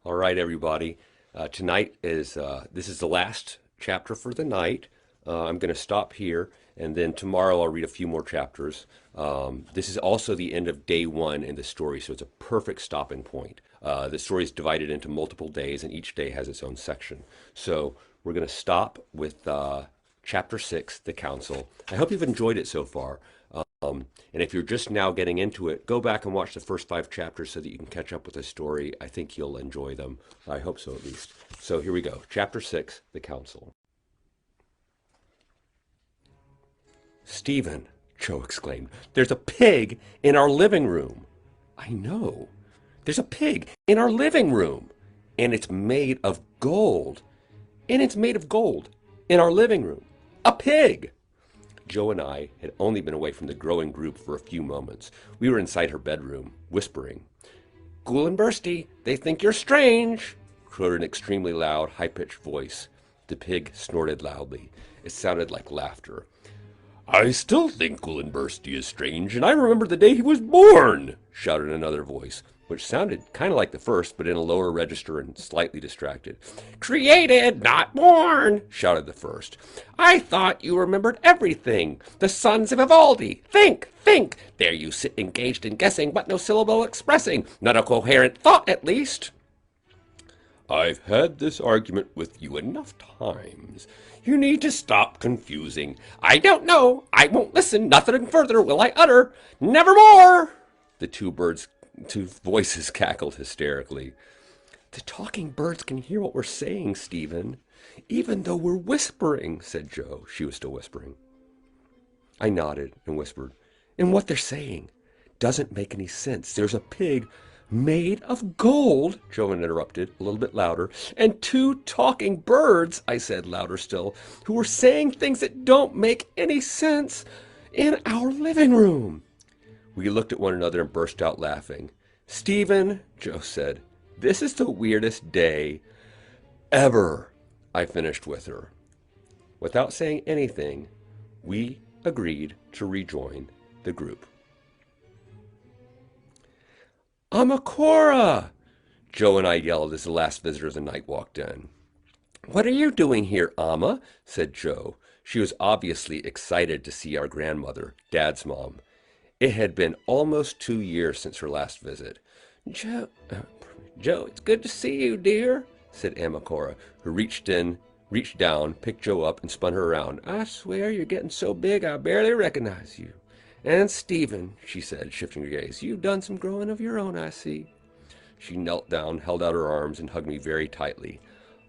All right, everybody. Tonight is this is the last chapter for the night. I'm going to stop here, and then tomorrow I'll read a few more chapters. This is also the end of day one in the story, so it's a perfect stopping point. The story is divided into multiple days, and each day has its own section. So we're going to stop with chapter 6, the council. I hope you've enjoyed it so far. And if you're just now getting into it, go back and watch the first 5 chapters so that you can catch up with the story. I think you'll enjoy them. I hope so, at least. So here we go. Chapter 6, The Council. "Stephen," Joe exclaimed, "there's a pig in our living room." "I know. There's a pig in our living room. And it's made of gold. And it's made of gold in our living room. A pig!" Joe and I had only been away from the growing group for a few moments. We were inside her bedroom, whispering. "Ghoul and Bursty, they think you're strange," crowed an extremely loud, high-pitched voice. The pig snorted loudly. It sounded like laughter. "I still think Ghoul and Bursty is strange, and I remember the day he was born," shouted another voice, which sounded kind of like the first, but in a lower register and slightly distracted. "Created, not born," shouted the first. "I thought you remembered everything. The sons of Vivaldi. Think, think. There you sit engaged in guessing, but no syllable expressing. Not a coherent thought, at least." "I've had this argument with you enough times. You need to stop confusing." "I don't know. I won't listen. Nothing further will I utter. Nevermore." The two voices cackled hysterically. "The talking birds can hear what we're saying, Stephen, even though we're whispering," said Joe. She was still whispering. I nodded and whispered, "And what they're saying doesn't make any sense. There's a pig made of gold," Joe interrupted, a little bit louder, "and 2 talking birds," I said louder still, "who were saying things that don't make any sense in our living room." We looked at one another and burst out laughing. "Stephen," Joe said, "this is the weirdest day ever," I finished with her. Without saying anything, we agreed to rejoin the group. "Amakora!" Joe and I yelled as the last visitor of the night walked in. "What are you doing here, Amma?" said Joe. She was obviously excited to see our grandmother, Dad's mom. It had been almost 2 years since her last visit. Joe, it's good to see you, dear," said Amakora, who reached down, picked Joe up, and spun her around. "I swear you're getting so big I barely recognize you. And Stephen," she said, shifting her gaze, "you've done some growing of your own, I see." She knelt down, held out her arms, and hugged me very tightly.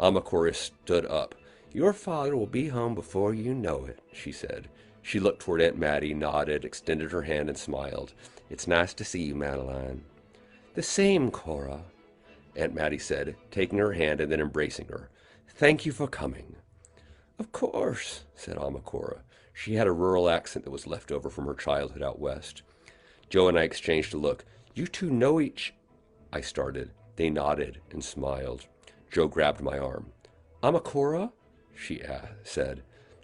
Amakora stood up. "Your father will be home before you know it," she said. She looked toward Aunt Mattie, nodded, extended her hand, and smiled. "It's nice to see you, Madeline." "The same, Cora," Aunt Mattie said, taking her hand and then embracing her. "Thank you for coming." "Of course," said Amakora. She had a rural accent that was left over from her childhood out west. Joe and I exchanged a look. "You two know each—" I started. They nodded and smiled. Joe grabbed my arm. "Amakora?" she said.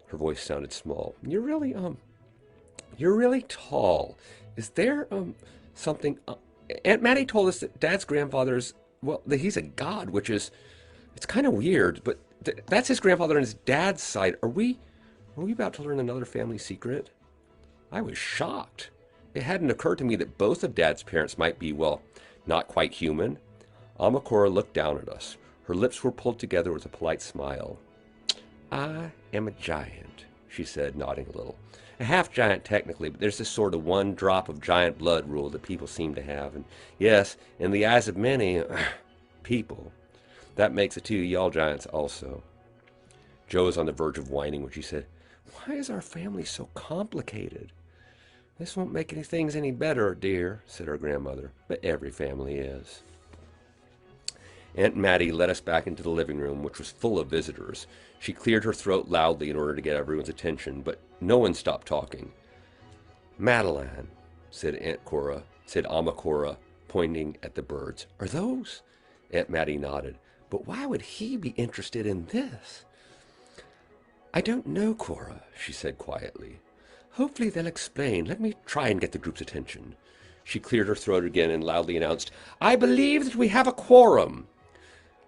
Her voice sounded small. You're really tall. Is there, something... Aunt Mattie told us that Dad's grandfather's, well, that he's a god, which is, it's kind of weird, but that's his grandfather on his dad's side. Are we about to learn another family secret?" I was shocked. It hadn't occurred to me that both of Dad's parents might be, well, not quite human. Amakora looked down at us. Her lips were pulled together with a polite smile. "I am a giant," she said, nodding a little. "A half-giant, technically, but there's this sort of one drop of giant blood rule that people seem to have. And yes, in the eyes of many people, that makes the 2 of y'all giants also." Joe was on the verge of whining when she said, "Why is our family so complicated?" "This won't make things any better, dear," said her grandmother, "but every family is." Aunt Mattie led us back into the living room, which was full of visitors. She cleared her throat loudly in order to get everyone's attention, but no one stopped talking. "Madeline," said Amakora, pointing at the birds. "Are those—" Aunt Mattie nodded. "But why would he be interested in this?" "I don't know, Cora," she said quietly. "Hopefully they'll explain. Let me try and get the group's attention." She cleared her throat again and loudly announced, "I believe that we have a quorum."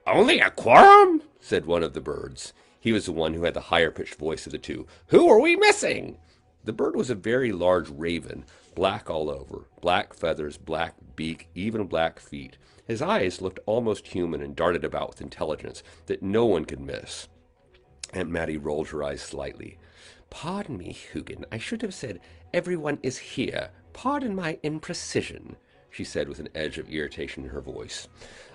Only a quorum? Said one of the birds. He was the one who had the higher-pitched voice of the two. Who are we missing? The bird was a very large raven, black all over, black feathers, black beak, even black feet. His eyes looked almost human and darted about with intelligence that no one could miss. Aunt Mattie rolled her eyes slightly. Pardon me, Hugin. I should have said, everyone is here. Pardon my imprecision, she said with an edge of irritation in her voice.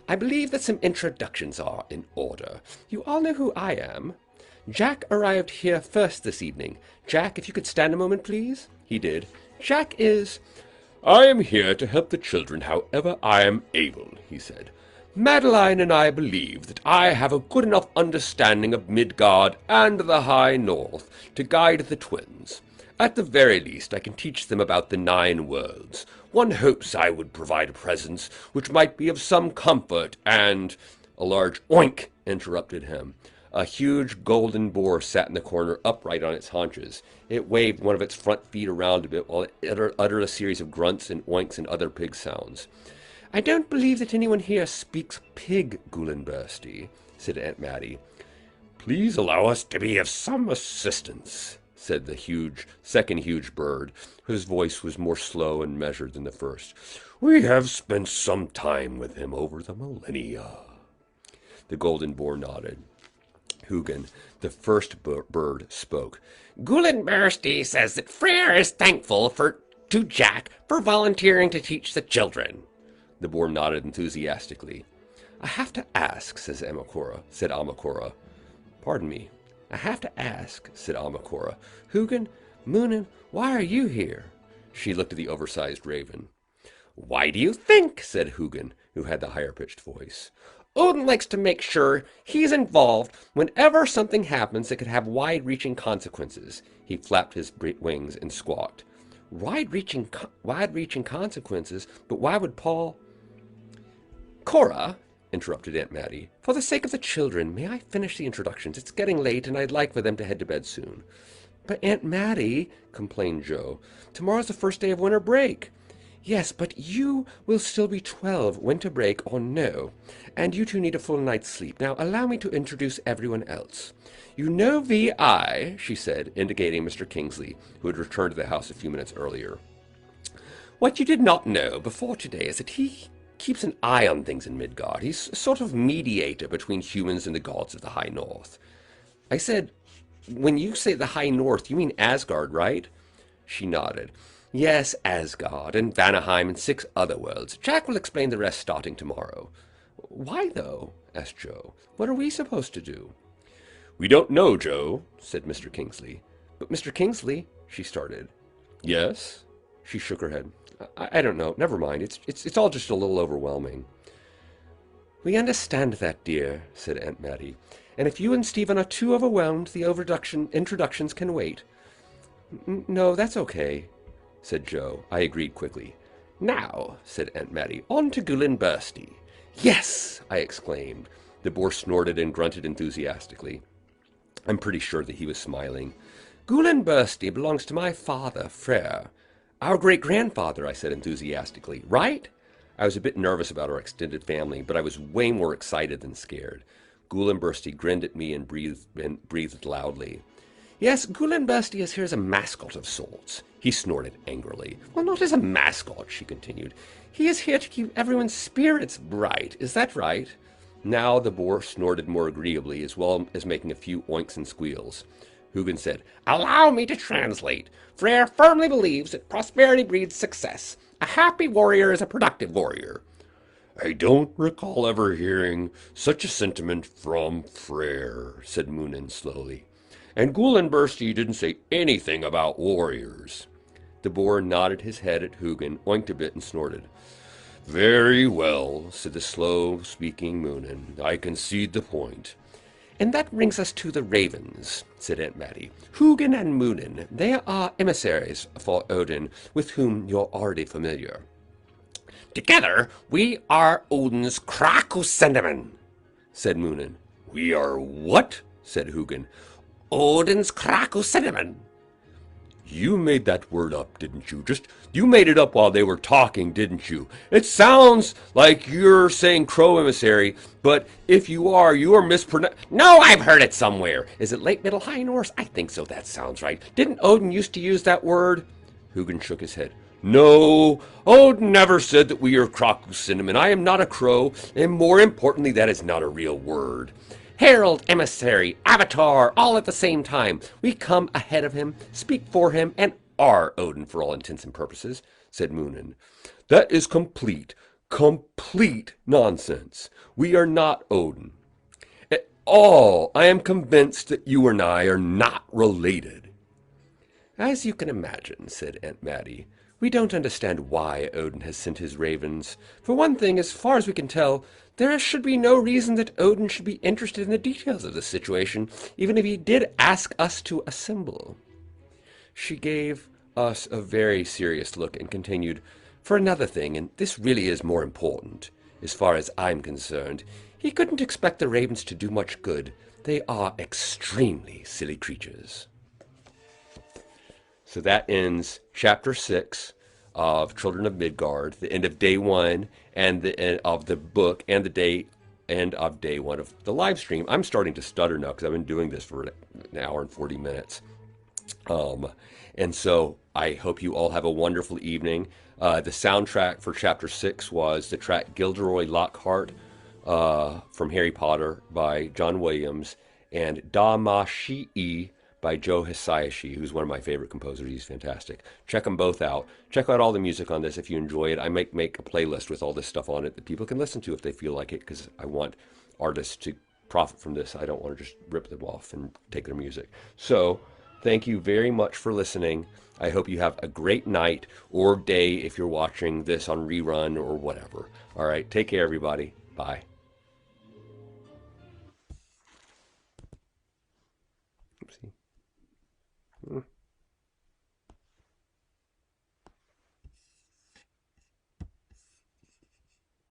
I believe that some introductions are in order. You all know who I am. Jack arrived here first this evening. Jack, if you could stand a moment, please. He did. Jack is... I am here to help the children however I am able, he said. Madeline and I believe that I have a good enough understanding of Midgard and the High North to guide the twins. At the very least, I can teach them about the 9 worlds. One hopes I would provide a presence which might be of some comfort, and... A large oink interrupted him. A huge golden boar sat in the corner, upright on its haunches. It waved one of its front feet around a bit while it uttered a series of grunts and oinks and other pig sounds. I don't believe that anyone here speaks pig, Gulenbursty, said Aunt Mattie. Please allow us to be of some assistance, said the second huge bird, whose voice was more slow and measured than the first. We have spent some time with him over the millennia. The golden boar nodded. Hugin, the first bird, spoke. Gulenbursty says that Freyr is thankful to Jack for volunteering to teach the children. The boar nodded enthusiastically. I have to ask, said Amakora. Pardon me. I have to ask, said Amakora. Hugin, Moonin, why are you here? She looked at the oversized raven. Why do you think? Said Hugin, who had the higher-pitched voice. Odin likes to make sure he's involved whenever something happens that could have wide-reaching consequences. He flapped his wings and squawked. Wide-reaching consequences? But why would Paul... Cora, interrupted Aunt Mattie, for the sake of the children, may I finish the introductions? It's getting late, and I'd like for them to head to bed soon. But Aunt Mattie, complained Joe, tomorrow's the first day of winter break. Yes, but you will still be 12, winter break or no, and you two need a full night's sleep. Now allow me to introduce everyone else. You know V.I., she said, indicating Mr. Kingsley, who had returned to the house a few minutes earlier. What you did not know before today is that he keeps an eye on things in Midgard. He's a sort of mediator between humans and the gods of the High North. I said, when you say the High North, you mean Asgard, right? She nodded. Yes, Asgard, and Vanaheim, and 6 other worlds. Jack will explain the rest starting tomorrow. Why, though? Asked Joe. What are we supposed to do? We don't know, Joe, said Mr. Kingsley. But Mr. Kingsley, she started. Yes? She shook her head. I don't know. Never mind. It's all just a little overwhelming. We understand that, dear, said Aunt Mattie. And if you and Stephen are too overwhelmed, the introductions can wait. No, that's okay, said Joe. I agreed quickly. Now, said Aunt Mattie, on to Gulenbursty. Yes, I exclaimed. The boar snorted and grunted enthusiastically. I'm pretty sure that he was smiling. Gulenbursty belongs to my father, Freyr. Our great-grandfather, I said enthusiastically. Right? I was a bit nervous about our extended family, but I was way more excited than scared. Gulenbursty grinned at me and breathed loudly. Yes, Gulenbursty is here as a mascot of sorts. He snorted angrily. Well, not as a mascot, she continued. He is here to keep everyone's spirits bright. Is that right? Now the boar snorted more agreeably, as well as making a few oinks and squeals. Hugin said, Allow me to translate. Freyr firmly believes that prosperity breeds success. A happy warrior is a productive warrior. I don't recall ever hearing such a sentiment from Freyr, said Moonin slowly. And Gulenbursty didn't say anything about warriors. The boar nodded his head at Hugin, oinked a bit, and snorted. Very well, said the slow-speaking Moonin. I concede the point. And that brings us to the ravens, said Aunt Mattie. Hugin and Moonin, they are emissaries for Odin, with whom you're already familiar. Together, we are Odin's Krakusendamen, said Moonin. We are what? Said Hugin. Odin's Krakusendamen. You made that word up, didn't you? You made it up while they were talking, didn't you? It sounds like you're saying crow emissary, but if you are mispronouncing. No, I've heard it somewhere. Is it late Middle High Norse? I think so. That sounds right. Didn't Odin used to use that word? Hugin shook his head. No, Odin never said that we are Krakus cinnamon. I am not a crow, and more importantly, that is not a real word. Herald, emissary, avatar, all at the same time. We come ahead of him, speak for him, and are Odin for all intents and purposes, said Moonin. That is complete nonsense. We are not Odin. At all, I am convinced that you and I are not related. As you can imagine, said Aunt Mattie, we don't understand why Odin has sent his ravens. For one thing, as far as we can tell, there should be no reason that Odin should be interested in the details of the situation, even if he did ask us to assemble. She gave us a very serious look and continued, for another thing, and this really is more important, as far as I'm concerned, he couldn't expect the ravens to do much good. They are extremely silly creatures. So that ends chapter 6 of Children of Midgard, the end of day 1 and the end of the book and the end of day 1 of the live stream. I'm starting to stutter now because I've been doing this for an hour and 40 minutes. And so I hope you all have a wonderful evening. The soundtrack for chapter 6 was the track Gilderoy Lockhart from Harry Potter by John Williams and Damashi by Joe Hisaishi, who's one of my favorite composers. He's fantastic. Check them both out. Check out all the music on this if you enjoy it. I make a playlist with all this stuff on it that people can listen to if they feel like it, because I want artists to profit from this. I don't want to just rip them off and take their music. So thank you very much for listening. I hope you have a great night or day if you're watching this on rerun or whatever. All right, take care, everybody. Bye. Oopsie.